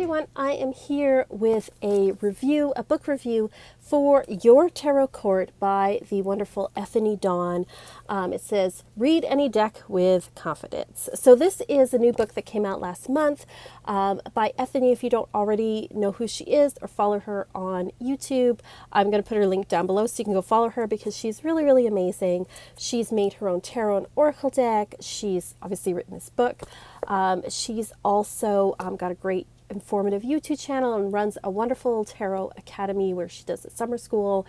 everyone, I am here with a book review for Your Tarot Court by the wonderful Ethony Dawn. It says, read any deck with confidence. So this is a new book that came out last month by Ethony. If you don't already know who she is or follow her on YouTube, I'm going to put her link down below so you can go follow her because she's really, really amazing. She's made her own tarot and oracle deck. She's obviously written this book. She's also got a great informative YouTube channel and runs a wonderful tarot academy where she does a summer school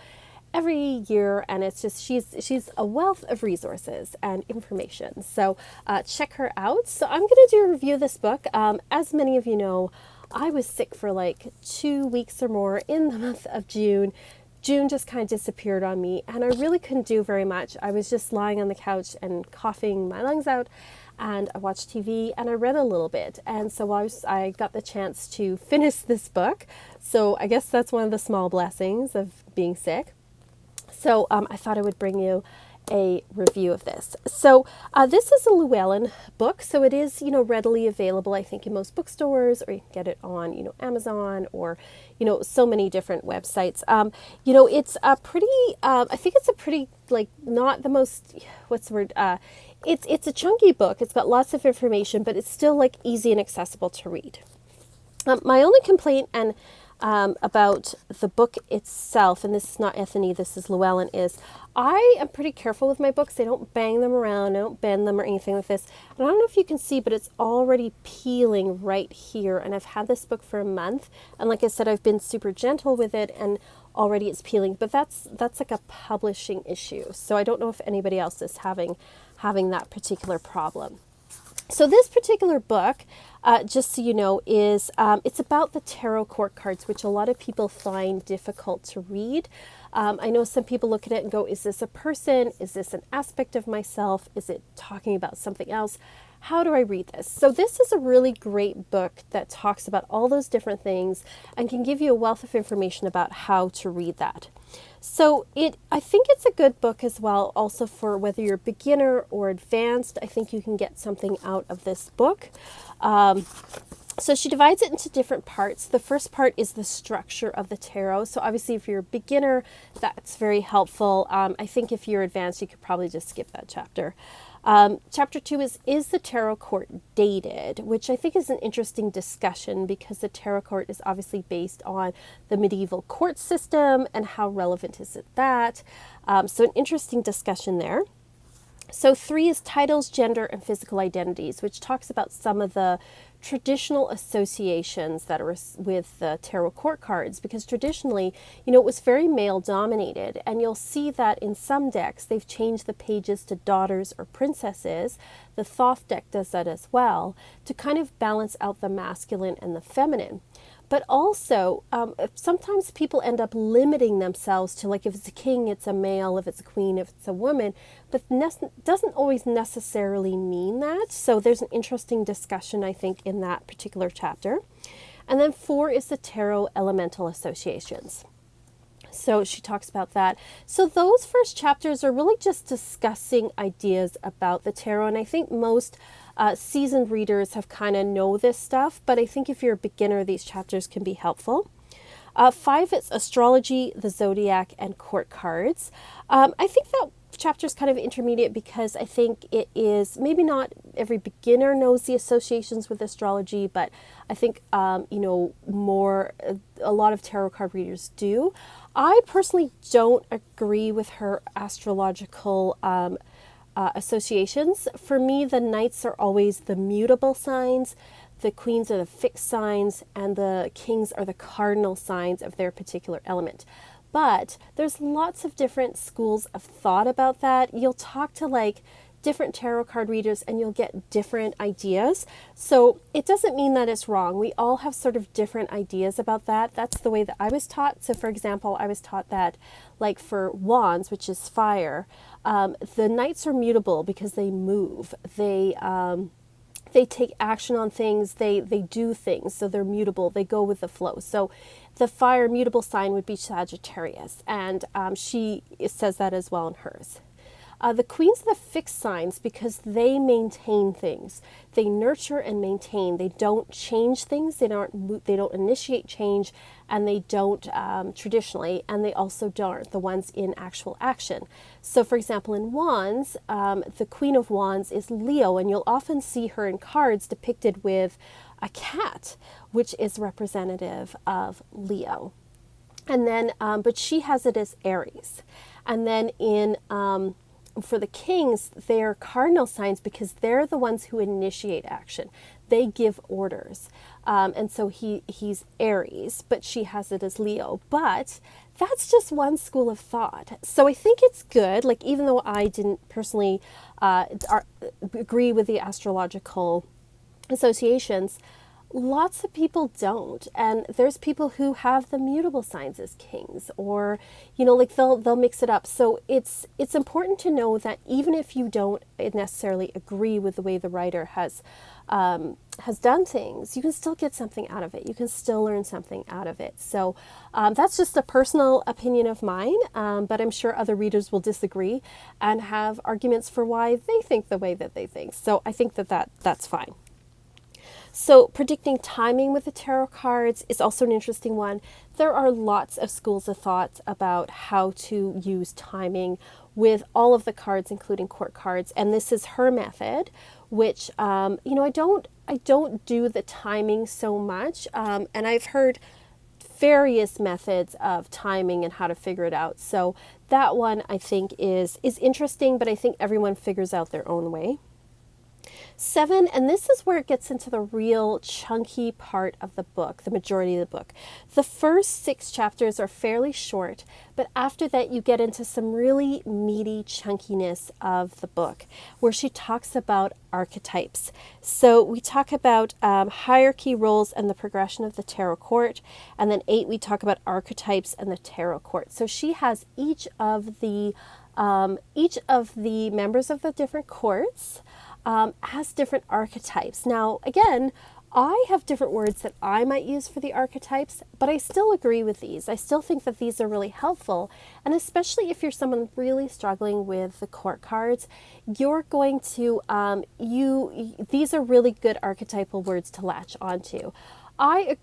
every year, and it's just she's a wealth of resources and information. So check her out. So I'm going to do a review of this book. As many of you know, I was sick for like 2 weeks or more in the month of June. June just kind of disappeared on me, and I really couldn't do very much. I was just lying on the couch and coughing my lungs out, and I watched TV and I read a little bit. And so I got the chance to finish this book. So I guess that's one of the small blessings of being sick. So I thought I would bring you a review of this. So this is a Llewellyn book, so it is, readily available, I think, in most bookstores, or you can get it on, Amazon, or, so many different websites. It's a pretty, I think it's a pretty, not the most, what's the word? It's a chunky book. It's got lots of information, but it's still easy and accessible to read. My only complaint about the book itself, and this is not Ethony, this is Llewellyn, is I am pretty careful with my books. I don't bang them around, I don't bend them or anything like this. And I don't know if you can see, but it's already peeling right here. And I've had this book for a month. And like I said, I've been super gentle with it, and already it's peeling. But that's like a publishing issue. So I don't know if anybody else is having that particular problem. So this particular book, just so you know, is it's about the tarot court cards, which a lot of people find difficult to read. I know some people look at it and go, is this a person? Is this an aspect of myself? Is it talking about something else? How do I read this? So this is a really great book that talks about all those different things and can give you a wealth of information about how to read that. So I think it's a good book as well, also for whether you're beginner or advanced. I think you can get something out of this book. So she divides it into different parts. The first part is the structure of the tarot. So obviously if you're a beginner, that's very helpful. I think if you're advanced, you could probably just skip that chapter. Chapter 2 is the tarot court dated, which I think is an interesting discussion because the tarot court is obviously based on the medieval court system, and how relevant is it that? So an interesting discussion there. So 3 is titles, gender, and physical identities, which talks about some of the traditional associations that are with the tarot court cards, because traditionally, it was very male dominated, and you'll see that in some decks they've changed the pages to daughters or princesses. The Thoth deck does that as well, to kind of balance out the masculine and the feminine. But also, sometimes people end up limiting themselves to, if it's a king, it's a male, if it's a queen, if it's a woman, but doesn't always necessarily mean that. So there's an interesting discussion, I think, in that particular chapter. And then 4 is the tarot elemental associations. So she talks about that. So those first chapters are really just discussing ideas about the tarot. And I think most seasoned readers have kind of know this stuff, but I think if you're a beginner, these chapters can be helpful. 5 is astrology, the zodiac, and court cards. I think that chapter is kind of intermediate because I think it is maybe not every beginner knows the associations with astrology, but I think a lot of tarot card readers do. I personally don't agree with her astrological associations. For me, the knights are always the mutable signs, the queens are the fixed signs, and the kings are the cardinal signs of their particular element. But there's lots of different schools of thought about that. You'll talk to different tarot card readers and you'll get different ideas. So it doesn't mean that it's wrong. We all have sort of different ideas about that. That's the way that I was taught. So for example, I was taught that for wands, which is fire, the knights are mutable because they move. They take action on things. They do things. So they're mutable. They go with the flow. So the fire mutable sign would be Sagittarius. And she says that as well in hers. The queens are the fixed signs because they maintain things. They nurture and maintain. They don't change things. They don't initiate change, and they don't traditionally, and they also aren't the ones in actual action. So, for example, in Wands, the Queen of Wands is Leo, and you'll often see her in cards depicted with a cat, which is representative of Leo. And then, but she has it as Aries. And then for the kings, they're cardinal signs because they're the ones who initiate action. They give orders. And so he's Aries, but she has it as Leo. But that's just one school of thought. So I think it's good, like even though I didn't personally agree with the astrological associations, lots of people don't, and there's people who have the mutable signs as kings, or like they'll mix it up. So it's important to know that even if you don't necessarily agree with the way the writer has done things, you can still get something out of it. You can still learn something out of it. So that's just a personal opinion of mine, but I'm sure other readers will disagree and have arguments for why they think the way that they think. So I think that's fine. So predicting timing with the tarot cards is also an interesting one. There are lots of schools of thought about how to use timing with all of the cards, including court cards. And this is her method, which, I don't do the timing so much. And I've heard various methods of timing and how to figure it out. So that one I think is interesting, but I think everyone figures out their own way. 7, and this is where it gets into the real chunky part of the book, the majority of the book. The first 6 chapters are fairly short, but after that you get into some really meaty chunkiness of the book, where she talks about archetypes. So we talk about hierarchy, roles, and the progression of the tarot court, and then 8 we talk about archetypes and the tarot court. So she has each of the members of the different courts has different archetypes. Now, again, I have different words that I might use for the archetypes, but I still agree with these. I still think that these are really helpful. And especially if you're someone really struggling with the court cards, you're going to, these are really good archetypal words to latch onto. I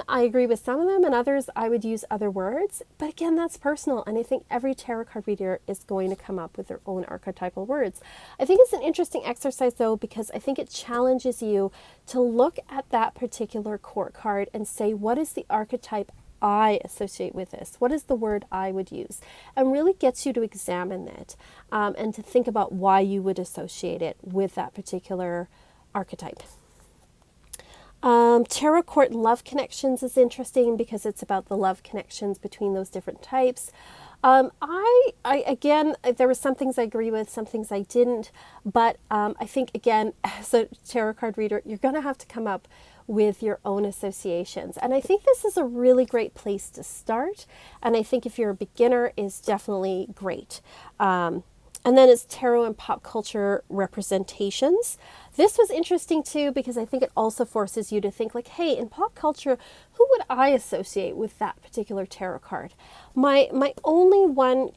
agree with some of them, and others I would use other words, but again, that's personal, and I think every tarot card reader is going to come up with their own archetypal words. I think it's an interesting exercise, though, because I think it challenges you to look at that particular court card and say, what is the archetype I associate with this? What is the word I would use? And really gets you to examine it and to think about why you would associate it with that particular archetype. Tarot Court Love Connections is interesting because it's about the love connections between those different types. Again, there were some things I agree with, some things I didn't, but I think, again, as a tarot card reader, you're going to have to come up with your own associations. And I think this is a really great place to start. And I think if you're a beginner, is definitely great. And then it's tarot and pop culture representations. This was interesting too, because I think it also forces you to think like, hey, in pop culture, who would I associate with that particular tarot card? My only one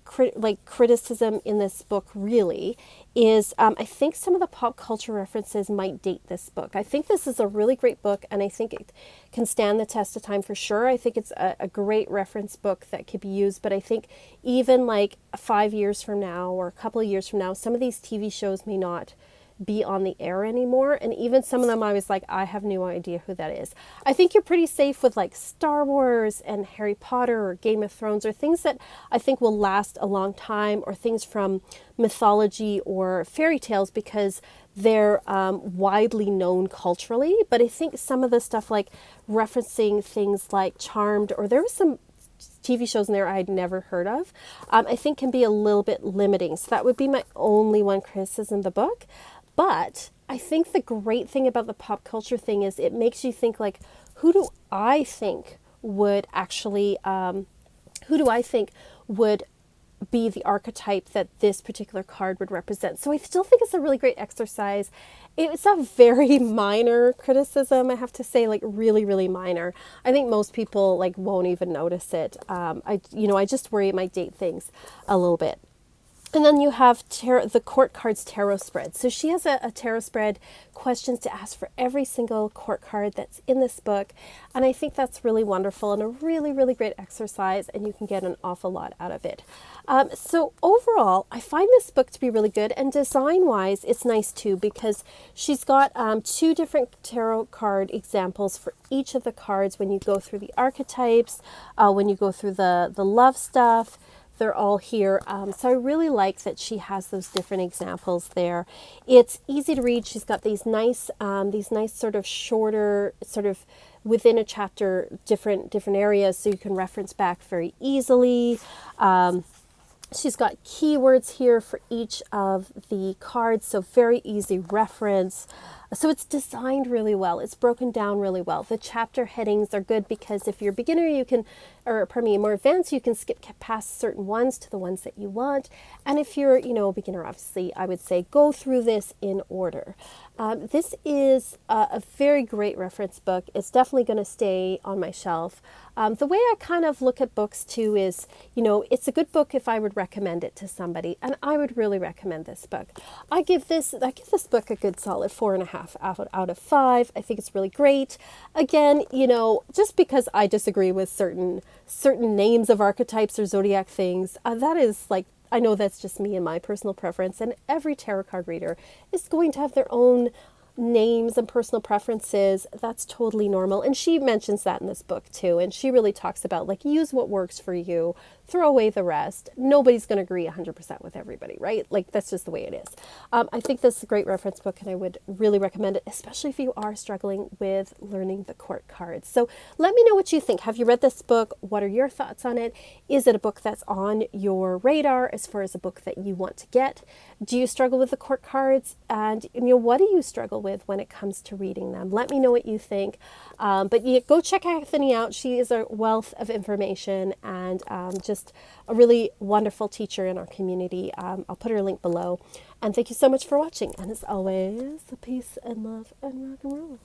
criticism in this book really is I think some of the pop culture references might date this book. I think this is a really great book, and I think it can stand the test of time for sure. I think it's a great reference book that could be used, but I think even like 5 years from now or a couple of years from now, some of these TV shows may not be on the air anymore, and even some of them I was like, I have no idea who that is. I think you're pretty safe with like Star Wars and Harry Potter or Game of Thrones, or things that I think will last a long time, or things from mythology or fairy tales, because they're widely known culturally. But I think some of the stuff like referencing things like Charmed, or there was some TV shows in there I'd never heard of, I think can be a little bit limiting. So that would be my only one criticism of the book. But I think the great thing about the pop culture thing is it makes you think like, who do I think would actually, be the archetype that this particular card would represent? So I still think it's a really great exercise. It's a very minor criticism, I have to say, like really, really minor. I think most people like won't even notice it. I just worry it might date things a little bit. And then you have the Court Cards Tarot spread. So she has a tarot spread, questions to ask for every single court card that's in this book. And I think that's really wonderful and a really, really great exercise, and you can get an awful lot out of it. So overall, I find this book to be really good, and design-wise, it's nice too, because she's got 2 different tarot card examples for each of the cards when you go through the archetypes, when you go through the love stuff. They're all here. So I really like that she has those different examples there. It's easy to read. She's got these nice sort of shorter, sort of within a chapter, different areas, so you can reference back very easily. She's got keywords here for each of the cards, so very easy reference. So it's designed really well. It's broken down really well. The chapter headings are good because if you're a beginner, you can, or pardon me, more advanced, you can skip past certain ones to the ones that you want. And if you're, a beginner, obviously, I would say go through this in order. This is a very great reference book. It's definitely going to stay on my shelf. The way I kind of look at books too is, it's a good book if I would recommend it to somebody, and I would really recommend this book. I give this book a good solid 4.5 out of 5. I think it's really great. Again, just because I disagree with certain names of archetypes or zodiac things, that is like, I know that's just me and my personal preference, and every tarot card reader is going to have their own names and personal preferences. That's totally normal. And she mentions that in this book too. And she really talks about like, use what works for you, throw away the rest. Nobody's going to agree 100% with everybody, right? Like that's just the way it is. I think this is a great reference book and I would really recommend it, especially if you are struggling with learning the court cards. So let me know what you think. Have you read this book? What are your thoughts on it? Is it a book that's on your radar as far as a book that you want to get? Do you struggle with the court cards? And what do you struggle with when it comes to reading them? Let me know what you think. But go check Anthony out. She is a wealth of information and just a really wonderful teacher in our community. I'll put her link below. And thank you so much for watching. And as always, peace and love and rock and roll.